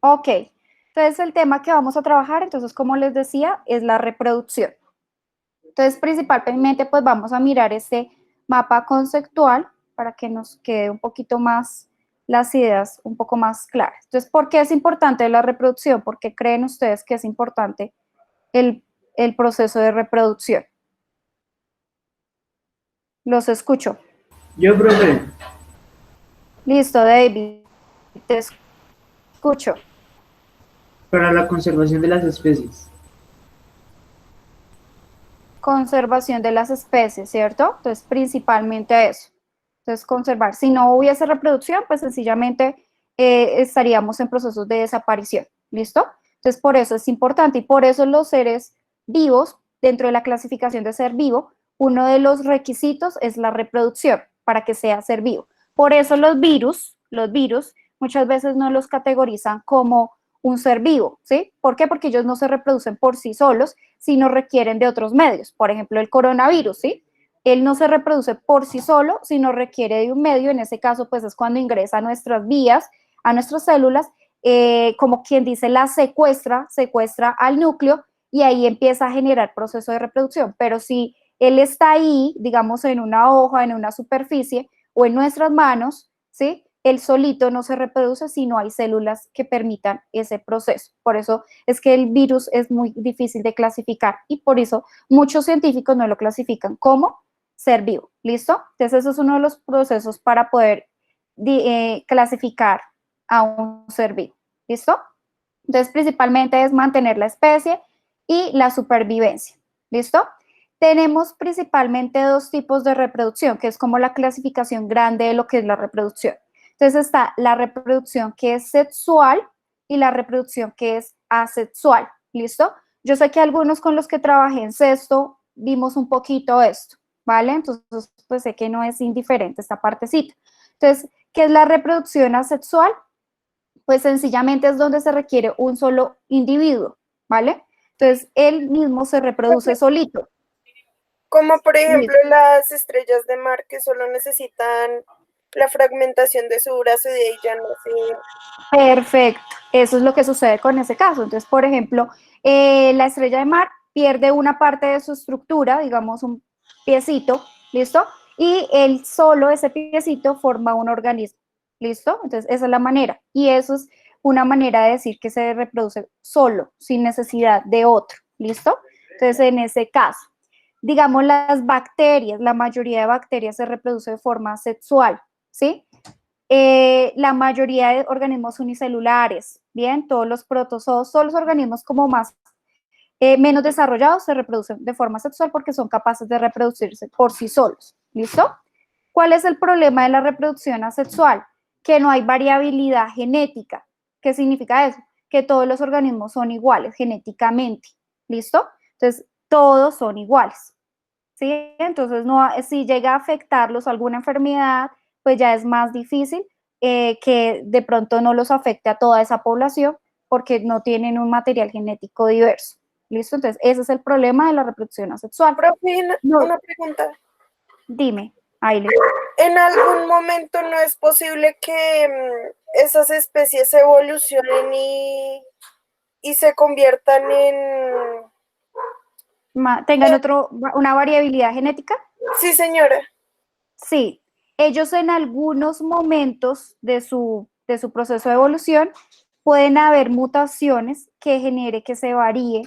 Ok, entonces el tema que vamos a trabajar, entonces como les decía, es la reproducción. Entonces principalmente pues vamos a mirar este mapa conceptual para que nos quede un poquito más las ideas un poco más claras. Entonces, ¿por qué es importante la reproducción? ¿Por qué creen ustedes que es importante el, el proceso de reproducción? Los escucho. Yo, profe, Listo, David, te escucho. para la conservación de las especies. Conservación de las especies, ¿cierto? Entonces, principalmente eso. Entonces, conservar. Si no hubiese reproducción, pues sencillamente estaríamos en procesos de desaparición. ¿Listo? Entonces, por eso es importante y por eso los seres vivos, dentro de la clasificación de ser vivo, uno de los requisitos es la reproducción para que sea ser vivo. Por eso los virus muchas veces no los categorizan como un ser vivo, ¿sí? ¿Por qué? Porque ellos no se reproducen por sí solos, sino requieren de otros medios. Por ejemplo, el coronavirus, ¿sí? Él no se reproduce por sí solo, sino requiere de un medio. En ese caso, pues es cuando ingresa a nuestras vías, a nuestras células, como quien dice, la secuestra al núcleo y ahí empieza a generar proceso de reproducción. Pero si él está ahí, digamos, en una hoja, en una superficie o en nuestras manos, ¿sí? Él solito no se reproduce si no hay células que permitan ese proceso. Por eso es que el virus es muy difícil de clasificar y por eso muchos científicos no lo clasifican como ser vivo. ¿Listo? Entonces, eso es uno de los procesos para poder clasificar a un ser vivo. ¿Listo? Entonces, principalmente es mantener la especie y la supervivencia. ¿Listo? Tenemos principalmente dos tipos de reproducción, que es como la clasificación grande de lo que es la reproducción. Entonces está la reproducción que es sexual y la reproducción que es asexual. ¿Listo? Yo sé que algunos con los que trabajé en sexto vimos un poquito esto, ¿vale? Entonces, pues sé que no es indiferente esta partecita. Entonces, ¿qué es la reproducción asexual? Pues sencillamente es donde se requiere un solo individuo, ¿vale? Entonces, él mismo se reproduce solito. Como por ejemplo Listo. las estrellas de mar que solo necesitan la fragmentación de su brazo y de ahí ya nace. Perfecto. Eso es lo que sucede con ese caso. Entonces, por ejemplo, la estrella de mar pierde una parte de su estructura, digamos un piecito, ¿listo? Y él solo, ese piecito, forma un organismo, ¿listo? Entonces, esa es la manera. Y eso es una manera de decir que se reproduce solo, sin necesidad de otro, ¿listo? Entonces, en ese caso, digamos las bacterias, la mayoría de bacterias se reproduce de forma sexual, ¿sí? La mayoría de organismos unicelulares, bien, todos los protozoos, todos los organismos como más menos desarrollados se reproducen de forma sexual porque son capaces de reproducirse por sí solos. ¿Listo? ¿Cuál es el problema de la reproducción asexual? Que no hay variabilidad genética. ¿Qué significa eso? Que todos los organismos son iguales genéticamente. ¿Listo? Entonces, todos son iguales. ¿Sí? Entonces, no, si llega a afectarlos alguna enfermedad, pues ya es más difícil que de pronto no los afecte a toda esa población porque no tienen un material genético diverso. ¿Listo? Entonces, ese es el problema de la reproducción asexual. Profe, No, una pregunta. dime, Aile. ¿En algún momento no es posible que esas especies evolucionen y se conviertan en... ¿Tengan una variabilidad genética? Sí, señora. Sí, ellos en algunos momentos de su proceso de evolución pueden haber mutaciones que genere que se varíe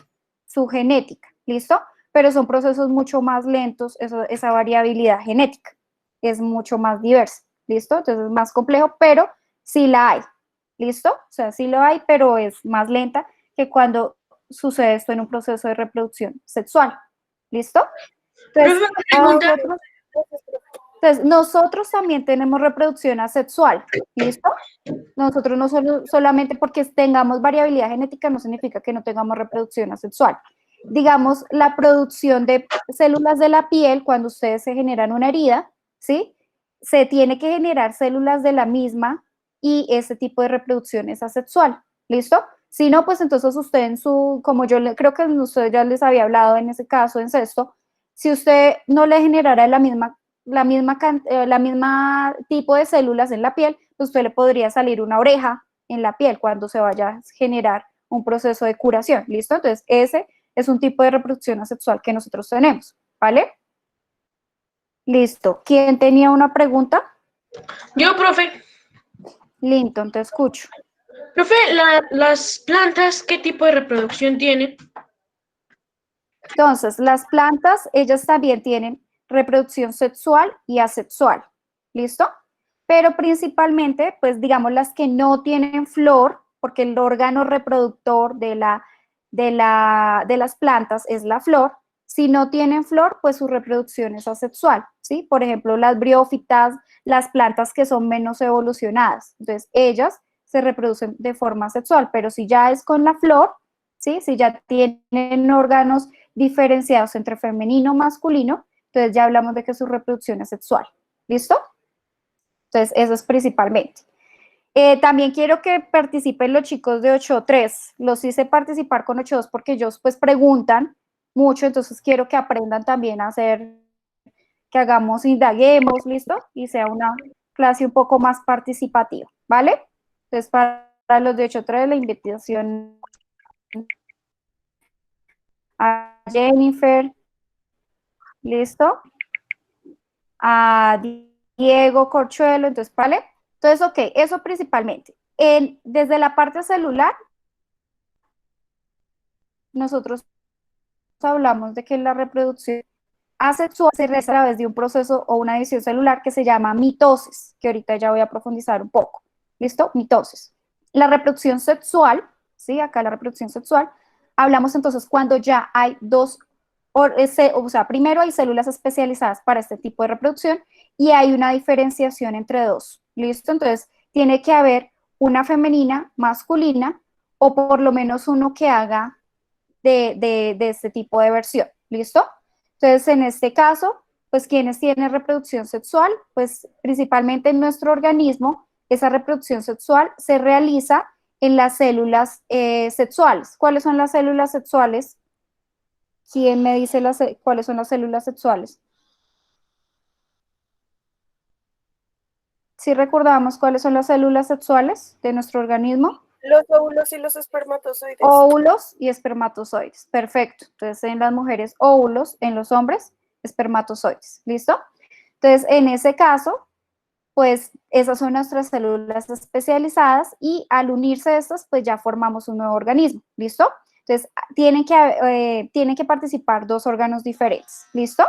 su genética, ¿listo? Pero son procesos mucho más lentos, esa variabilidad genética es mucho más diversa, ¿listo? Entonces es más complejo, pero sí la hay, ¿listo? O sea, sí lo hay, pero es más lenta que cuando sucede esto en un proceso de reproducción sexual, ¿listo? Profe, Entonces, una a pregunta. nosotros entonces, nosotros también tenemos reproducción asexual, ¿listo? Nosotros no solamente porque tengamos variabilidad genética no significa que no tengamos reproducción asexual. Digamos, la producción de células de la piel, cuando ustedes se generan una herida, ¿sí? Se tiene que generar células de la misma y ese tipo de reproducción es asexual, ¿listo? Si no, pues entonces usted en su, como yo creo que usted ya les había hablado en ese caso, en sexto, si usted no le generara la misma tipo de células en la piel, pues usted le podría salir una oreja, en la piel cuando se vaya a generar un proceso de curación, ¿listo? Entonces, ese es un tipo de reproducción asexual que nosotros tenemos, ¿vale? Listo. ¿Quién tenía una pregunta? Yo, profe. Linton, te escucho. Profe, las plantas, ¿qué tipo de reproducción tienen? Entonces, las plantas, ellas también tienen reproducción sexual y asexual, ¿listo? Pero principalmente, pues digamos las que no tienen flor, porque el órgano reproductor de las plantas es la flor. Si no tienen flor, pues su reproducción es asexual, ¿sí? Por ejemplo, las briófitas, las plantas que son menos evolucionadas. Entonces, ellas se reproducen de forma sexual, pero si ya es con la flor, ¿sí? Si ya tienen órganos diferenciados entre femenino y masculino, entonces ya hablamos de que su reproducción es sexual. ¿Listo? Entonces, eso es principalmente. También quiero que participen los chicos de 8.3. Los hice participar con 8.2 porque ellos pues preguntan mucho, entonces quiero que aprendan también a hacer, que hagamos, indaguemos, ¿listo? Y sea una clase un poco más participativa, ¿vale? Entonces, para los de 8.3, la invitación a Jennifer, ¿listo? A Diego Corchuelo, entonces, ¿vale? Entonces, ok, eso principalmente. Desde la parte celular, nosotros hablamos de que la reproducción asexual se realiza a través de un proceso o una división celular que se llama mitosis, que ahorita ya voy a profundizar un poco. ¿Listo? Mitosis. La reproducción sexual, ¿sí? Acá la reproducción sexual, hablamos entonces cuando ya hay dos, o sea, primero hay células especializadas para este tipo de reproducción y hay una diferenciación entre dos. ¿Listo? Entonces, tiene que haber una femenina, masculina, o por lo menos uno que haga de este tipo de versión. ¿Listo? Entonces, en este caso, pues quienes tienen reproducción sexual, pues principalmente en nuestro organismo, esa reproducción sexual se realiza en las células sexuales. ¿Cuáles son las células sexuales? ¿Quién me dice cuáles son las células sexuales? ¿Sí recordamos cuáles son las células sexuales de nuestro organismo? Los óvulos y los espermatozoides. Óvulos y espermatozoides. Perfecto. Entonces, en las mujeres, óvulos, en los hombres, espermatozoides. ¿Listo? Entonces, en ese caso, pues esas son nuestras células especializadas y al unirse estas, pues ya formamos un nuevo organismo. ¿Listo? Entonces, tienen que participar dos órganos diferentes. ¿Listo?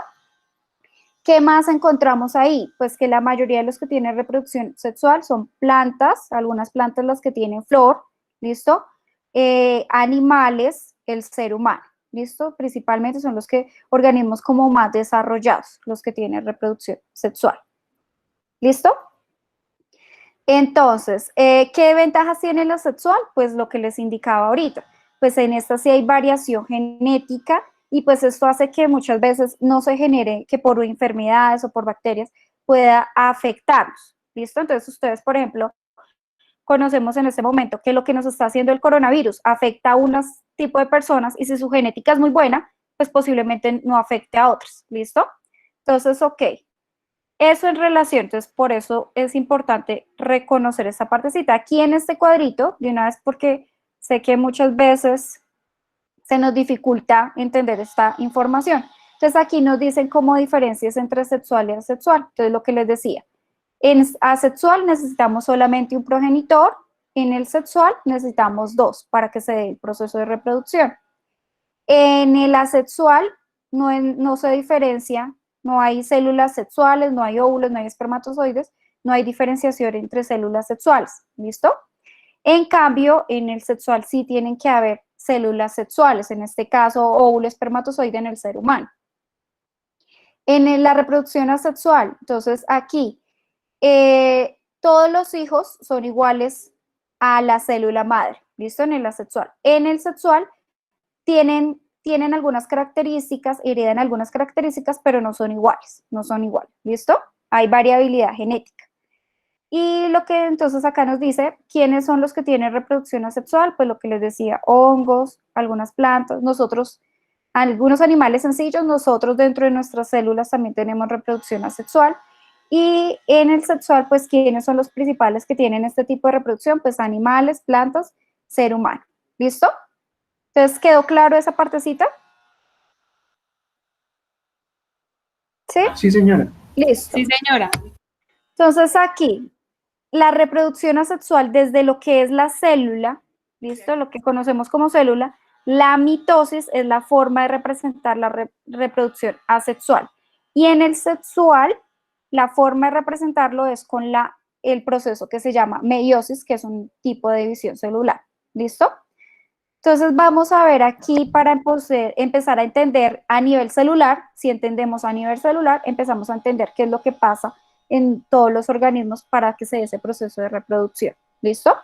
¿Qué más encontramos ahí? Pues que la mayoría de los que tienen reproducción sexual son plantas, algunas plantas las que tienen flor, ¿listo? Animales, el ser humano, ¿listo? Principalmente son los organismos como más desarrollados, los que tienen reproducción sexual. ¿Listo? Entonces, ¿qué ventajas tiene la sexual? Pues lo que les indicaba ahorita. Pues en esta sí hay variación genética y pues esto hace que muchas veces no se genere, que por enfermedades o por bacterias pueda afectarnos. ¿Listo? Entonces ustedes, por ejemplo, conocemos en este momento que lo que nos está haciendo el coronavirus afecta a un tipo de personas y si su genética es muy buena, pues posiblemente no afecte a otros. ¿Listo? Entonces, ok. Eso en relación, entonces por eso es importante reconocer esta partecita. Aquí en este cuadrito, de una vez porque sé que muchas veces se nos dificulta entender esta información. Entonces aquí nos dicen cómo diferencias entre sexual y asexual. Entonces lo que les decía, en asexual necesitamos solamente un progenitor, en el sexual necesitamos dos para que se dé el proceso de reproducción. En el asexual no se diferencia, no hay células sexuales, no hay óvulos, no hay espermatozoides, no hay diferenciación entre células sexuales, ¿listo? En cambio, en el sexual sí tienen que haber células sexuales, en este caso óvulo espermatozoide en el ser humano. En la reproducción asexual, entonces aquí, todos los hijos son iguales a la célula madre, ¿listo? En el asexual. En el sexual tienen algunas características, heredan algunas características, pero no son iguales, ¿listo? Hay variabilidad genética. Y lo que entonces acá nos dice, ¿quiénes son los que tienen reproducción asexual? Pues lo que les decía, hongos, algunas plantas, nosotros, algunos animales sencillos, nosotros dentro de nuestras células también tenemos reproducción asexual Y en el sexual, pues, ¿quiénes son los principales que tienen este tipo de reproducción? Pues animales, plantas, ser humano. ¿Listo? Entonces, ¿quedó claro esa partecita? ¿Sí? Sí, señora. Listo. Sí, señora. Entonces, aquí, la reproducción asexual desde lo que es la célula, ¿listo? Lo que conocemos como célula, la mitosis es la forma de representar la reproducción asexual. Y en el sexual, la forma de representarlo es con el proceso que se llama meiosis, que es un tipo de división celular. ¿Listo? Entonces vamos a ver aquí para empezar a entender a nivel celular. Si entendemos a nivel celular, empezamos a entender qué es lo que pasa en todos los organismos para que se dé ese proceso de reproducción. ¿Listo?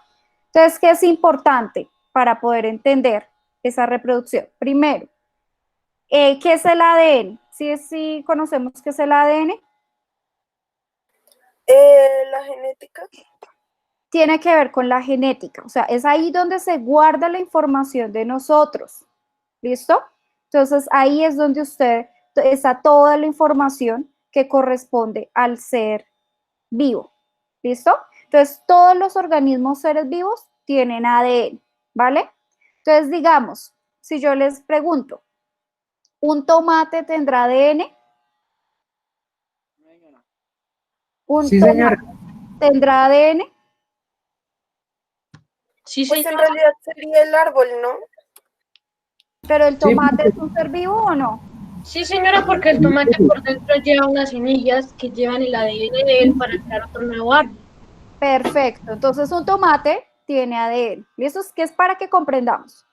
Entonces, ¿qué es importante para poder entender esa reproducción? Primero, ¿qué es el ADN? ¿Sí conocemos qué es el ADN? La genética. Tiene que ver con la genética, o sea, es ahí donde se guarda la información de nosotros, ¿listo? Entonces ahí es donde está toda la información que corresponde al ser vivo, ¿listo? Entonces todos los organismos seres vivos tienen ADN, ¿vale? Entonces digamos, si yo les pregunto, ¿un tomate tendrá ADN? ¿Un Sí, tomate señora. tendrá ADN? Sí, Pues en señora. realidad sería el árbol, ¿no? ¿Pero el Sí, tomate es un ser vivo o no? Sí, señora, porque el tomate por dentro lleva unas semillas que llevan el ADN de él para crear otro nuevo árbol. Perfecto. Entonces, un tomate tiene ADN. ¿Y eso es que es para que comprendamos?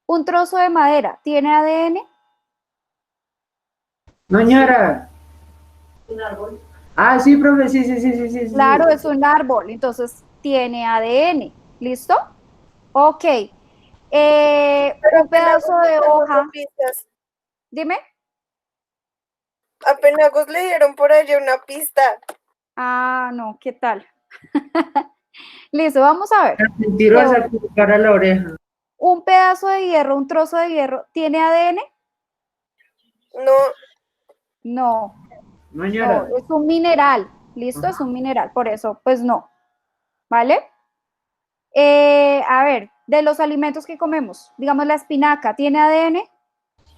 Un trozo de madera tiene ADN. No, señora. ¿Un árbol? Ah, sí, profe, sí, sí, sí, sí, sí, sí. Claro, es un árbol. Entonces, tiene ADN. ¿Listo? Ok. Pero Un pedazo de hoja. pistas. Dime. Apenas le dieron por allá una pista. Ah, no, ¿qué tal? Listo, vamos a ver. Mentirosa, para la oreja. Un pedazo de hierro, un trozo de hierro, ¿tiene ADN? No, No. No, No, señora. es un mineral, ¿listo? Es un mineral, por eso, pues no, ¿vale? A ver, de los alimentos que comemos, digamos la espinaca, ¿tiene ADN?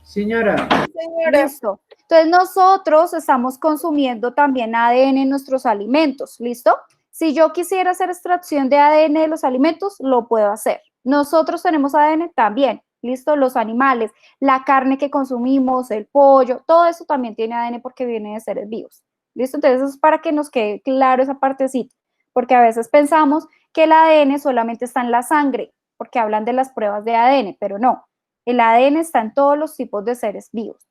Señora. señora. Listo. Entonces nosotros estamos consumiendo también ADN en nuestros alimentos, ¿listo? Si yo quisiera hacer extracción de ADN de los alimentos, lo puedo hacer. Nosotros tenemos ADN también, ¿listo? Los animales, la carne que consumimos, el pollo, todo eso también tiene ADN porque viene de seres vivos, ¿listo? Entonces eso es para que nos quede claro esa partecita, porque a veces pensamos que el ADN solamente está en la sangre, porque hablan de las pruebas de ADN, pero no. El ADN está en todos los tipos de seres vivos.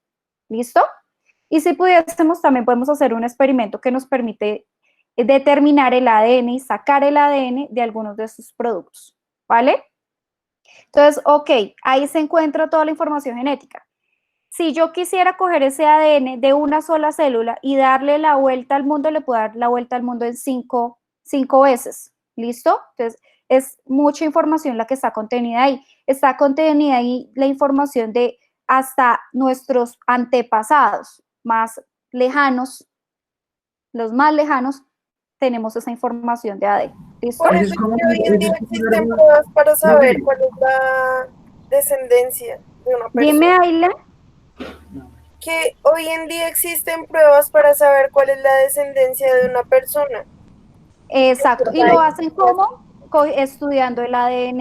¿Listo? Y si pudiésemos, también podemos hacer un experimento que nos permite determinar el ADN y sacar el ADN de algunos de sus productos. ¿Vale? Entonces, ok, ahí se encuentra toda la información genética. Si yo quisiera coger ese ADN de una sola célula y darle la vuelta al mundo, le puedo dar la vuelta al mundo en cinco veces. ¿Listo? Entonces, es mucha información la que está contenida ahí. Está contenida ahí la información de hasta nuestros antepasados más lejanos, los más lejanos, tenemos esa información de ADN. ¿Listo? Por Eso eso es es como, que hoy en eso día es como un existen árbol. pruebas para saber Profe, cuál es la descendencia de una Dime, persona. Ayla. Que hoy en día existen pruebas para saber cuál es la descendencia de una persona. Exacto. ¿Y lo hacen cómo? Estudiando el ADN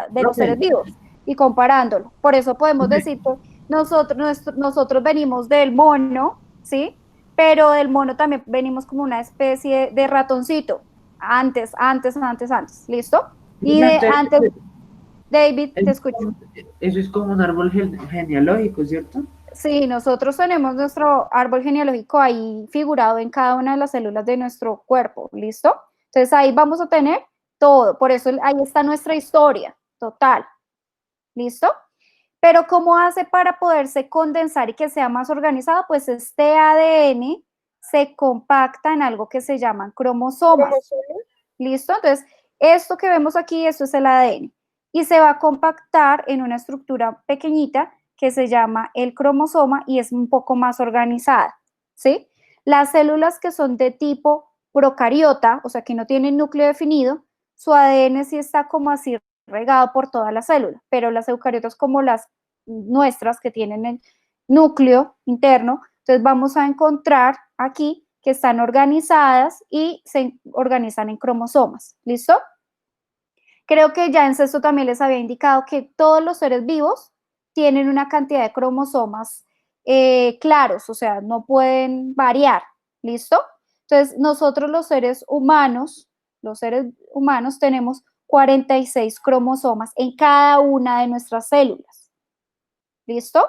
de los profe, seres vivos y comparándolo. Por eso podemos decir que nosotros venimos del mono, ¿sí? Pero del mono también venimos como una especie de ratoncito. Antes. ¿Listo? Y de antes, David, te escucho. eso es como un árbol genealógico, ¿cierto? Sí, nosotros tenemos nuestro árbol genealógico ahí figurado en cada una de las células de nuestro cuerpo, ¿listo? Entonces ahí vamos a tener todo, por eso ahí está nuestra historia total, ¿listo? Pero ¿cómo hace para poderse condensar y que sea más organizado? Pues este ADN se compacta en algo que se llaman cromosomas, ¿Cromosomas? ¿listo? Entonces, esto que vemos aquí, esto es el ADN y se va a compactar en una estructura pequeñita que se llama el cromosoma y es un poco más organizada, ¿sí? Las células que son de tipo procariota, o sea, que no tienen núcleo definido, su ADN sí está como así regado por toda la célula, pero las eucariotas como las nuestras que tienen el núcleo interno, entonces vamos a encontrar aquí que están organizadas y se organizan en cromosomas. ¿Listo? Creo que ya en sexto también les había indicado que todos los seres vivos tienen una cantidad de cromosomas claros, o sea, no pueden variar. ¿Listo? Entonces, nosotros los seres humanos tenemos 46 cromosomas en cada una de nuestras células. ¿Listo?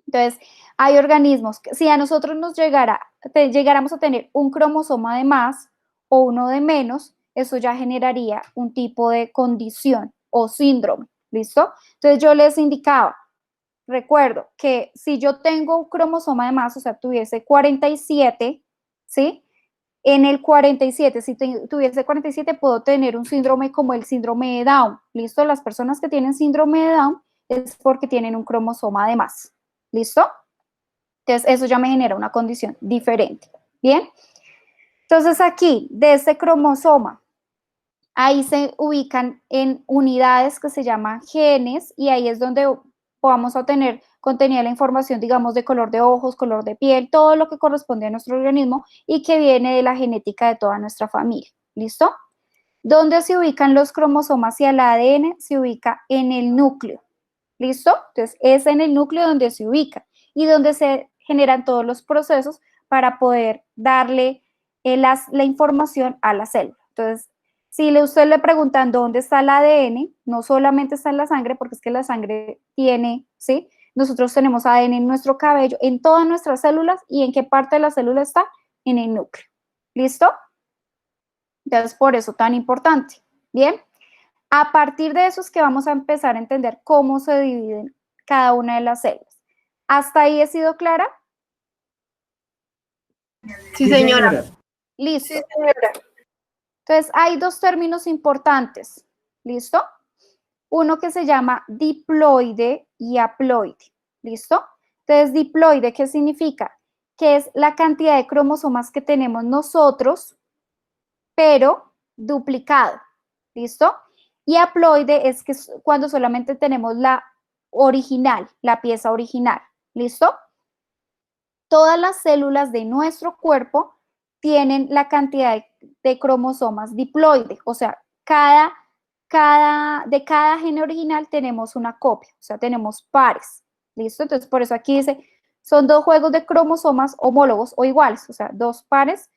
Entonces, hay organismos que si a nosotros llegáramos a tener un cromosoma de más o uno de menos, eso ya generaría un tipo de condición o síndrome. ¿Listo? Entonces, yo les indicaba, recuerdo que si yo tengo un cromosoma de más, o sea, tuviese 47, ¿sí? En el 47, si tuviese 47, puedo tener un síndrome como el síndrome de Down. ¿Listo? Las personas que tienen síndrome de Down es porque tienen un cromosoma de más. ¿Listo? Entonces, eso ya me genera una condición diferente. ¿Bien? Entonces, aquí, de este cromosoma, ahí se ubican en unidades que se llaman genes y ahí es donde vamos a obtener contenida la información, digamos, de color de ojos, color de piel, todo lo que corresponde a nuestro organismo y que viene de la genética de toda nuestra familia. ¿Listo? ¿Dónde se ubican los cromosomas y el ADN? Se ubica en el núcleo. ¿Listo? Entonces, es en el núcleo donde se ubica y donde se generan todos los procesos para poder darle la información a la célula. Entonces, si usted le preguntan dónde está el ADN, no solamente está en la sangre, porque es que la sangre tiene, ¿sí? Nosotros tenemos ADN en nuestro cabello, en todas nuestras células, y en qué parte de la célula está, en el núcleo. ¿Listo? Entonces, por eso tan importante. Bien. A partir de eso es que vamos a empezar a entender cómo se dividen cada una de las células. ¿Hasta ahí he sido clara? Sí, señora. Listo. Sí, señora. Entonces, hay dos términos importantes. ¿Listo? Uno que se llama diploide y haploide. ¿Listo? Entonces, diploide, ¿qué significa? Que es la cantidad de cromosomas que tenemos nosotros, pero duplicado. ¿Listo? Y haploide es que es cuando solamente tenemos la original, la pieza original. ¿Listo? Todas las células de nuestro cuerpo tienen la cantidad de cromosomas diploide, o sea, de cada gen original tenemos una copia, o sea, tenemos pares. ¿Listo? Entonces, por eso aquí dice, son dos juegos de cromosomas homólogos o iguales, o sea, dos pares,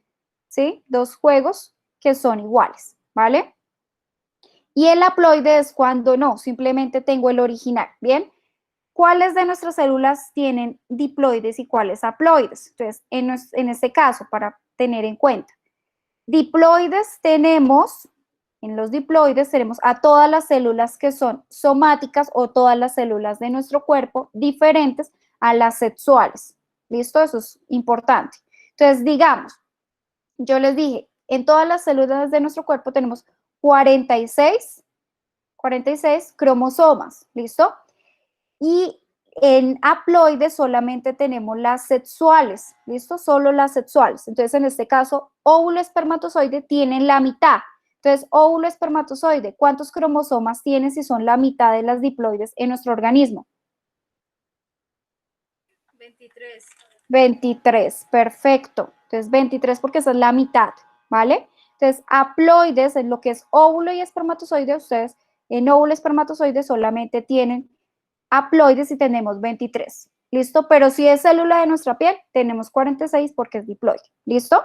¿sí? Dos juegos que son iguales, ¿vale? Y el haploide es cuando no, simplemente tengo el original, ¿bien? ¿Cuáles de nuestras células tienen diploides y cuáles haploides? Entonces, en este caso, para tener en cuenta, diploides tenemos, en los diploides tenemos a todas las células que son somáticas o todas las células de nuestro cuerpo diferentes a las sexuales. ¿Listo? Eso es importante. Entonces, digamos, yo les dije, en todas las células de nuestro cuerpo tenemos 46 cromosomas, ¿listo? Y en haploides solamente tenemos las sexuales, ¿listo? Solo las sexuales. Entonces, en este caso, óvulo espermatozoide tienen la mitad. Entonces, óvulo espermatozoide, ¿cuántos cromosomas tiene si son la mitad de las diploides en nuestro organismo? 23. 23, perfecto. Entonces, 23 porque esa es la mitad, ¿vale? Entonces, haploides, en lo que es óvulo y espermatozoide, ustedes en óvulo y espermatozoide solamente tienen haploides y tenemos 23. ¿Listo? Pero si es célula de nuestra piel, tenemos 46 porque es diploide. ¿Listo?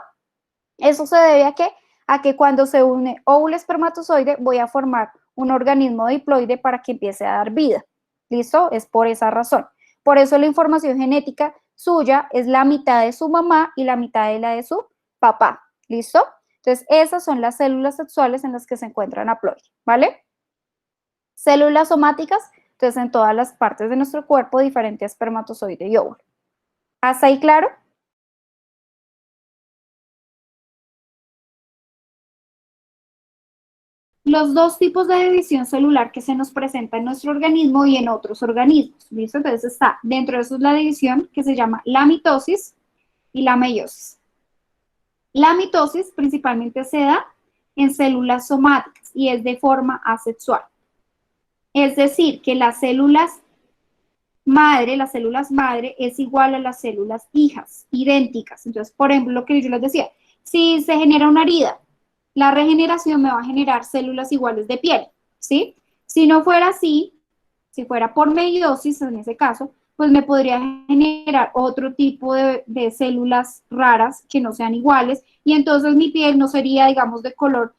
Eso se debe a qué? A que cuando se une óvulo espermatozoide voy a formar un organismo diploide para que empiece a dar vida. ¿Listo? Es por esa razón. Por eso la información genética suya es la mitad de su mamá y la mitad de la de su papá. ¿Listo? Entonces, esas son las células sexuales en las que se encuentran haploides, ¿vale? Células somáticas, entonces en todas las partes de nuestro cuerpo, diferente a espermatozoide y óvulo. ¿Hasta ahí claro? Los dos tipos de división celular que se nos presenta en nuestro organismo y en otros organismos. ¿Listo? Entonces está dentro de eso es la división que se llama la mitosis y la meiosis. La mitosis principalmente se da en células somáticas y es de forma asexual. Es decir, que las células madre es igual a las células hijas, idénticas. Entonces, por ejemplo, lo que yo les decía, si se genera una herida, la regeneración me va a generar células iguales de piel, ¿sí? Si no fuera así, si fuera por meiosis, en ese caso, pues me podría generar otro tipo de células raras que no sean iguales y entonces mi piel no sería, digamos, de color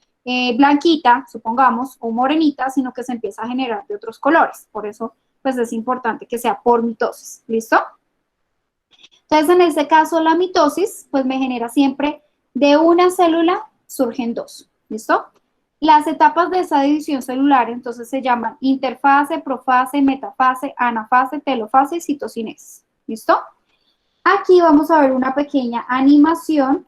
blanquita, supongamos, o morenita, sino que se empieza a generar de otros colores. Por eso, pues es importante que sea por mitosis, ¿listo? Entonces, en este caso, la mitosis, pues me genera siempre de una célula surgen dos, ¿listo? Las etapas de esa división celular, entonces, se llaman interfase, profase, metafase, anafase, telofase y citocinesis, ¿listo? Aquí vamos a ver una pequeña animación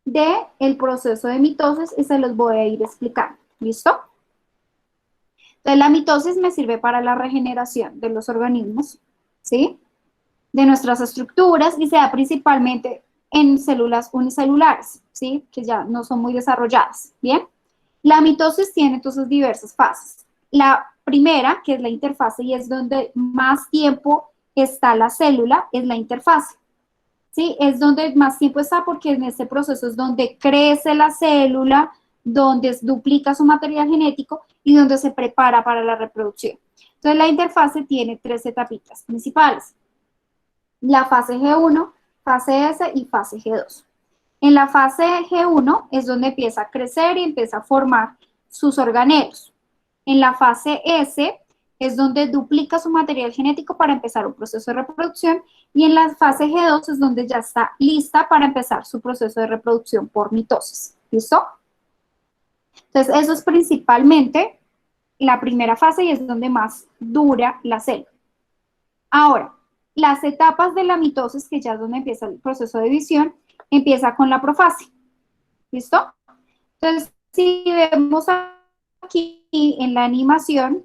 del proceso de mitosis y se los voy a ir explicando, ¿listo? Entonces, la mitosis me sirve para la regeneración de los organismos, ¿sí? De nuestras estructuras y se da principalmente en células unicelulares, ¿sí? Que ya no son muy desarrolladas, ¿bien? La mitosis tiene entonces diversas fases. La primera, que es la interfase y es donde más tiempo está la célula, es la interfase, ¿sí? Es donde más tiempo está porque en este proceso es donde crece la célula, donde duplica su material genético y donde se prepara para la reproducción. Entonces, la interfase tiene tres etapitas principales. La fase G1, fase S y fase G2. En la fase G1 es donde empieza a crecer y empieza a formar sus organelos. En la fase S es donde duplica su material genético para empezar un proceso de reproducción y en la fase G2 es donde ya está lista para empezar su proceso de reproducción por mitosis. ¿Listo? Entonces, eso es principalmente la primera fase y es donde más dura la célula. Ahora, las etapas de la mitosis, que ya es donde empieza el proceso de división, empieza con la profase. ¿Listo? Entonces, si vemos aquí en la animación,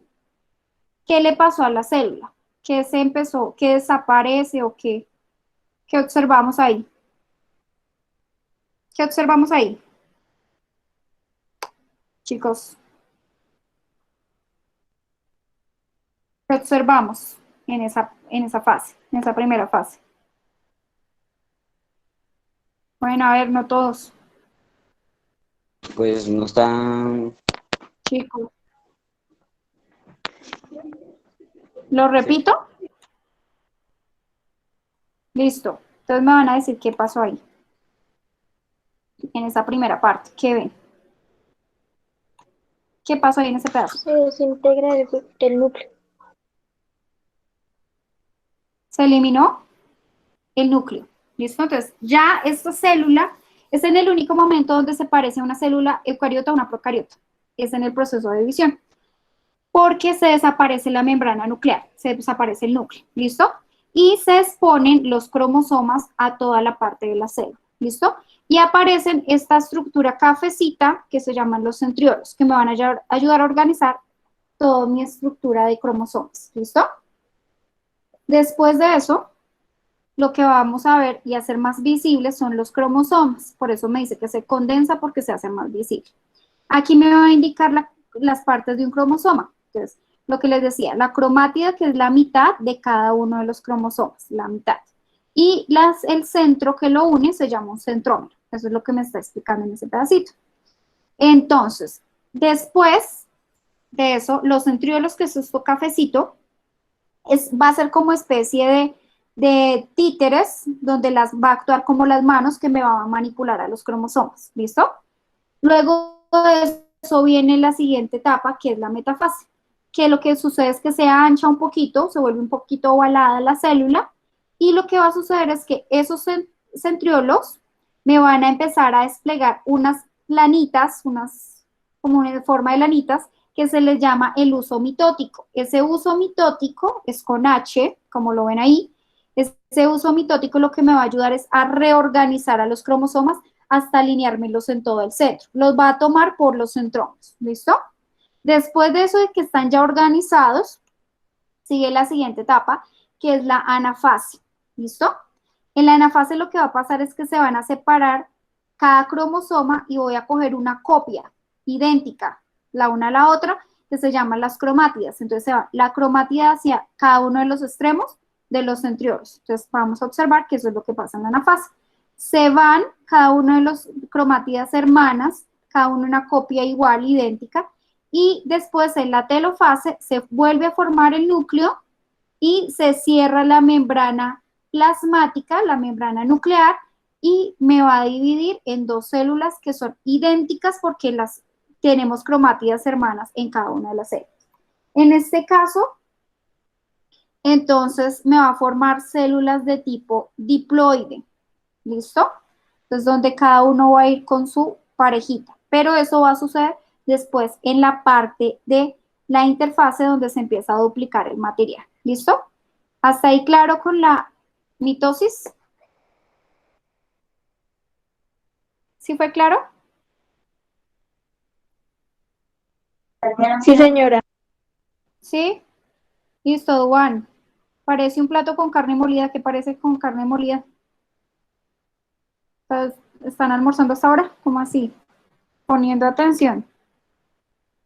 ¿qué le pasó a la célula? ¿Qué se empezó? ¿Qué desaparece o qué observamos ahí? ¿Qué observamos ahí? Chicos, ¿qué observamos en esa fase, en esa primera fase? Bueno, a ver, no todos. Pues no están. Chicos. ¿Lo repito? Listo. Entonces me van a decir qué pasó ahí. En esa primera parte. ¿Qué ven? ¿Qué pasó ahí en ese pedazo? Se desintegra el núcleo. Se eliminó el núcleo. ¿Listo? Entonces ya esta célula es en el único momento donde se parece a una célula eucariota a una procariota. Es en el proceso de división. Porque se desaparece la membrana nuclear, se desaparece el núcleo, ¿listo? Y se exponen los cromosomas a toda la parte de la célula, ¿listo? Y aparecen esta estructura cafecita que se llaman los centriolos, que me van a ayudar a organizar toda mi estructura de cromosomas, ¿listo? Después de eso, lo que vamos a ver y hacer más visibles son los cromosomas, por eso me dice que se condensa porque se hace más visible. Aquí me va a indicar las partes de un cromosoma. Entonces, lo que les decía, la cromátida, que es la mitad de cada uno de los cromosomas, la mitad. Y el centro que lo une se llama un centrómero. Eso es lo que me está explicando en ese pedacito. Entonces, después de eso, los centriolos, que es esto cafecito, va a ser como especie de títeres, donde va a actuar como las manos que me van a manipular a los cromosomas. ¿Listo? Luego de eso viene la siguiente etapa, que es la metafase, que lo que sucede es que se ancha un poquito, se vuelve un poquito ovalada la célula, y lo que va a suceder es que esos centriolos me van a empezar a desplegar unas lanitas, como una forma de lanitas, que se les llama el uso mitótico. Ese uso mitótico es con H, como lo ven ahí. Ese uso mitótico lo que me va a ayudar es a reorganizar a los cromosomas hasta alineármelos en todo el centro. Los va a tomar por los centrómeros, ¿listo? Después de eso, de que están ya organizados, sigue la siguiente etapa, que es la anafase, ¿listo? En la anafase lo que va a pasar es que se van a separar cada cromosoma y voy a coger una copia idéntica, la una a la otra, que se llaman las cromátidas. Entonces se va la cromátida hacia cada uno de los extremos de los centriolos. Entonces vamos a observar que eso es lo que pasa en la anafase. Se van cada uno de los cromátidas hermanas, cada uno una copia igual, idéntica, y después en la telofase se vuelve a formar el núcleo y se cierra la membrana plasmática, la membrana nuclear, y me va a dividir en dos células que son idénticas porque las tenemos cromátidas hermanas en cada una de las células. En este caso, entonces me va a formar células de tipo diploide. ¿Listo? Entonces, donde cada uno va a ir con su parejita. Pero eso va a suceder después en la parte de la interfase donde se empieza a duplicar el material. ¿Listo? ¿Hasta ahí claro con la mitosis? ¿Sí fue claro? Sí, señora. ¿Sí? Listo, Juan. Parece un plato con carne molida. ¿Qué parece con carne molida? Entonces, ¿están almorzando hasta ahora? ¿Cómo así? Poniendo atención.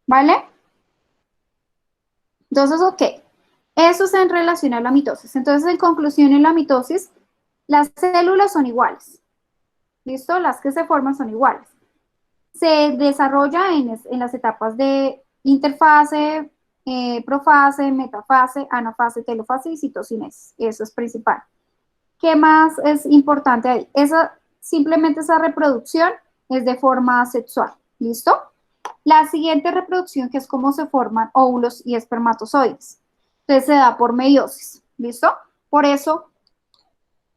¿Vale? Entonces, ok. Eso es en relación a la mitosis. Entonces, en conclusión, en la mitosis, las células son iguales. ¿Listo? Las que se forman son iguales. Se desarrolla en las etapas de interfase, profase, metafase, anafase, telofase y citocinesis. Eso es principal. ¿Qué más es importante ahí? Simplemente esa reproducción es de forma asexual. ¿Listo? La siguiente reproducción, que es cómo se forman óvulos y espermatozoides. Entonces se da por meiosis. ¿Listo? Por eso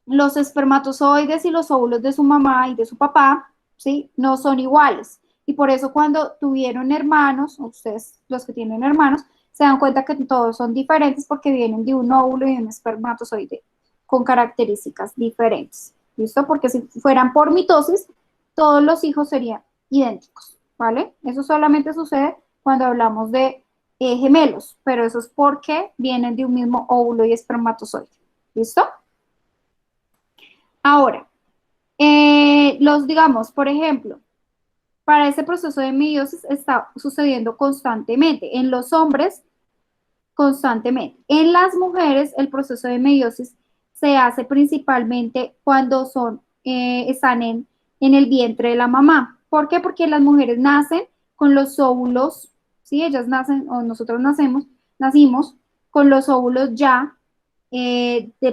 los espermatozoides y los óvulos de su mamá y de su papá, ¿sí? No son iguales. Y por eso cuando tuvieron hermanos, ustedes los que tienen hermanos, se dan cuenta que todos son diferentes porque vienen de un óvulo y de un espermatozoide con características diferentes. ¿Listo? Porque si fueran por mitosis, todos los hijos serían idénticos, ¿vale? Eso solamente sucede cuando hablamos de gemelos, pero eso es porque vienen de un mismo óvulo y espermatozoide. ¿Listo? Ahora, digamos, por ejemplo, para ese proceso de meiosis está sucediendo constantemente. En los hombres, constantemente. En las mujeres, el proceso de meiosis se hace principalmente cuando están en el vientre de la mamá. ¿Por qué? Porque las mujeres nacen con los óvulos, ¿sí? Ellas nacen, o nosotros nacimos con los óvulos ya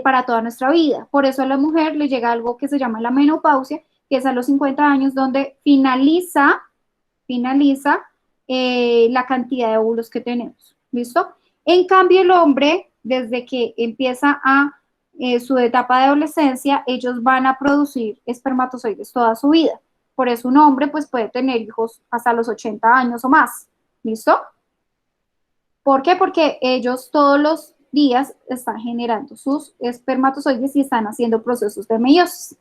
para toda nuestra vida. Por eso a la mujer le llega algo que se llama la menopausia, que es a los 50 años, donde finaliza la cantidad de óvulos que tenemos. ¿Listo? En cambio, el hombre, desde que empieza su etapa de adolescencia, ellos van a producir espermatozoides toda su vida. Por eso un hombre pues, puede tener hijos hasta los 80 años o más. ¿Listo? ¿Por qué? Porque ellos todos los días están generando sus espermatozoides y están haciendo procesos de meiosis.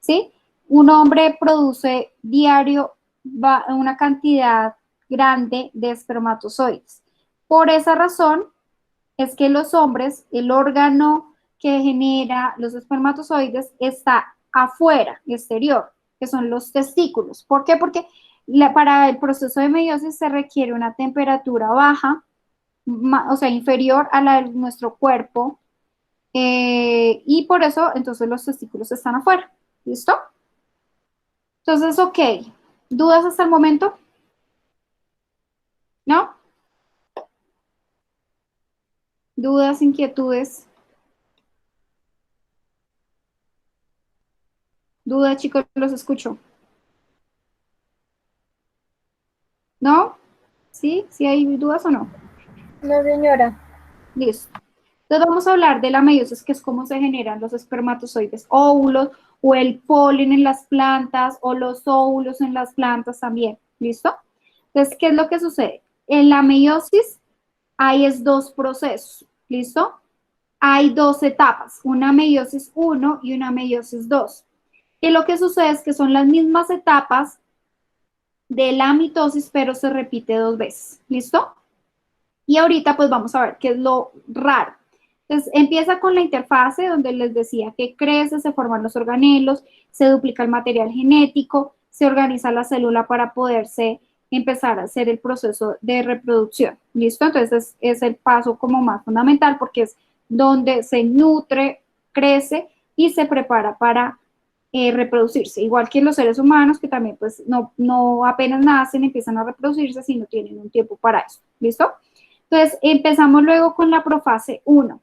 ¿Sí? Un hombre produce diario una cantidad grande de espermatozoides. Por esa razón es que los hombres, el órgano que genera los espermatozoides está afuera, exterior, que son los testículos. ¿Por qué? Porque para el proceso de meiosis se requiere una temperatura baja, o sea, inferior a la de nuestro cuerpo, y por eso entonces los testículos están afuera. ¿Listo? Entonces, ok. ¿Dudas hasta el momento? ¿No? ¿Dudas, inquietudes? ¿Dudas, chicos? Los escucho. ¿No? ¿Sí? ¿Sí hay dudas o no? No, señora. Listo. Entonces vamos a hablar de la meiosis, que es cómo se generan los espermatozoides, óvulos, o el polen en las plantas, o los óvulos en las plantas también. ¿Listo? Entonces, ¿qué es lo que sucede? En la meiosis hay dos procesos. ¿Listo? Hay dos etapas, una meiosis 1 y una meiosis 2. Y lo que sucede es que son las mismas etapas de la mitosis, pero se repite dos veces. ¿Listo? Y ahorita pues vamos a ver qué es lo raro. Entonces, empieza con la interfase, donde les decía que crece, se forman los organelos, se duplica el material genético, se organiza la célula para poderse empezar a hacer el proceso de reproducción. ¿Listo? Entonces, es el paso como más fundamental, porque es donde se nutre, crece y se prepara para reproducirse, igual que los seres humanos, que también pues no apenas nacen, empiezan a reproducirse, sino tienen un tiempo para eso, ¿listo? Entonces, empezamos luego con la profase 1.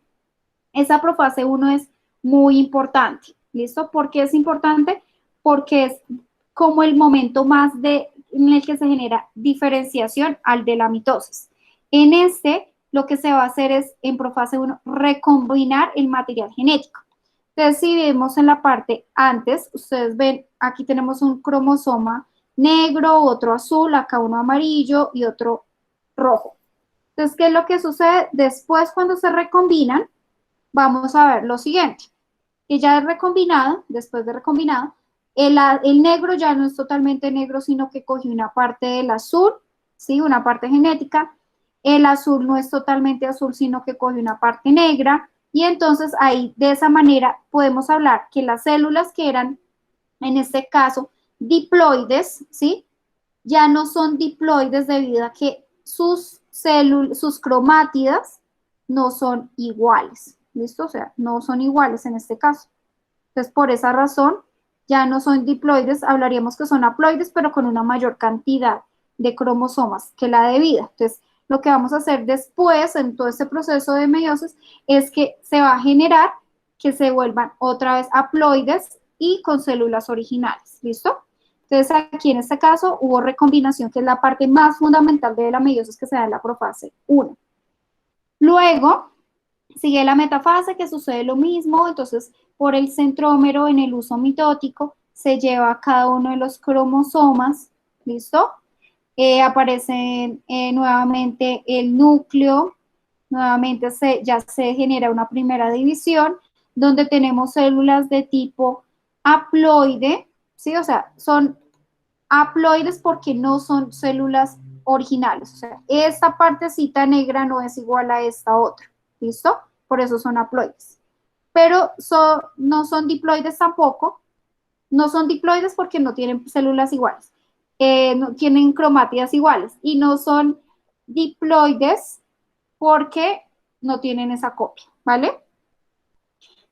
Esa profase 1 es muy importante, ¿listo? ¿Por qué es importante? Porque es como el momento más en el que se genera diferenciación al de la mitosis. En este, lo que se va a hacer es, en profase 1, recombinar el material genético. Entonces, si vemos en la parte antes, ustedes ven, aquí tenemos un cromosoma negro, otro azul, acá uno amarillo y otro rojo. Entonces, ¿qué es lo que sucede? Después, cuando se recombinan, vamos a ver lo siguiente. Que ya es recombinado, después de recombinado, el negro ya no es totalmente negro, sino que coge una parte del azul, ¿sí? Una parte genética. El azul no es totalmente azul, sino que coge una parte negra. Y entonces ahí, de esa manera, podemos hablar que las células que eran, en este caso, diploides, ¿sí? Ya no son diploides debido a que sus cromátidas no son iguales, ¿listo? O sea, no son iguales en este caso. Entonces, por esa razón, ya no son diploides, hablaríamos que son haploides, pero con una mayor cantidad de cromosomas que la debida. Entonces, lo que vamos a hacer después, en todo este proceso de meiosis, es que se va a generar que se vuelvan otra vez haploides y con células originales, ¿listo? Entonces, aquí en este caso hubo recombinación, que es la parte más fundamental de la meiosis que se da en la profase 1. Luego, sigue la metafase, que sucede lo mismo. Entonces, por el centrómero, en el uso mitótico, se lleva cada uno de los cromosomas, ¿listo? Aparece nuevamente el núcleo, nuevamente ya se genera una primera división, donde tenemos células de tipo haploide, ¿sí? O sea, son haploides porque no son células originales. O sea, esta partecita negra no es igual a esta otra, ¿listo? Por eso son haploides. Pero no son diploides tampoco. No son diploides porque no tienen células iguales. No tienen cromátidas iguales. Y no son diploides porque no tienen esa copia, ¿vale?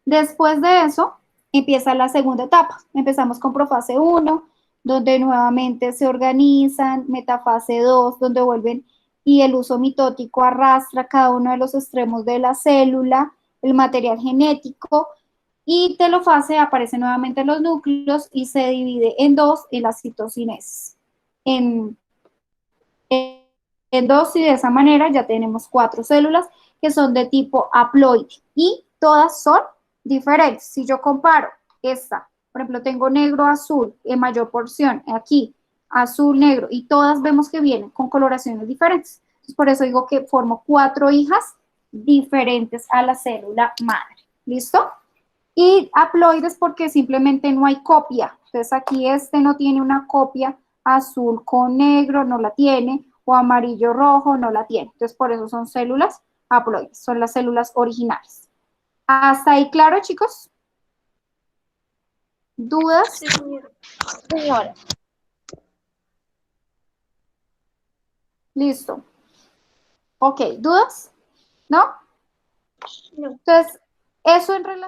Después de eso, empieza la segunda etapa. Empezamos con profase 1, donde nuevamente se organizan, metafase 2, donde vuelven y el uso mitótico arrastra cada uno de los extremos de la célula, el material genético, y telofase aparecen nuevamente los núcleos y se divide en dos en la citocinesis. En dos, y de esa manera ya tenemos 4 células que son de tipo haploide y todas son diferentes. Si yo comparo esta, por ejemplo, tengo negro, azul en mayor porción, aquí azul, negro, y todas vemos que vienen con coloraciones diferentes. Entonces, por eso digo que formo 4 hijas diferentes a la célula madre. ¿Listo? Y haploides porque simplemente no hay copia. Entonces aquí este no tiene una copia azul con negro, no la tiene, o amarillo rojo, no la tiene. Entonces por eso son células haploides, son las células originales. ¿Hasta ahí claro, chicos? ¿Dudas? Sí, señora. Listo. Ok, ¿dudas? ¿No? No. Entonces, eso en relación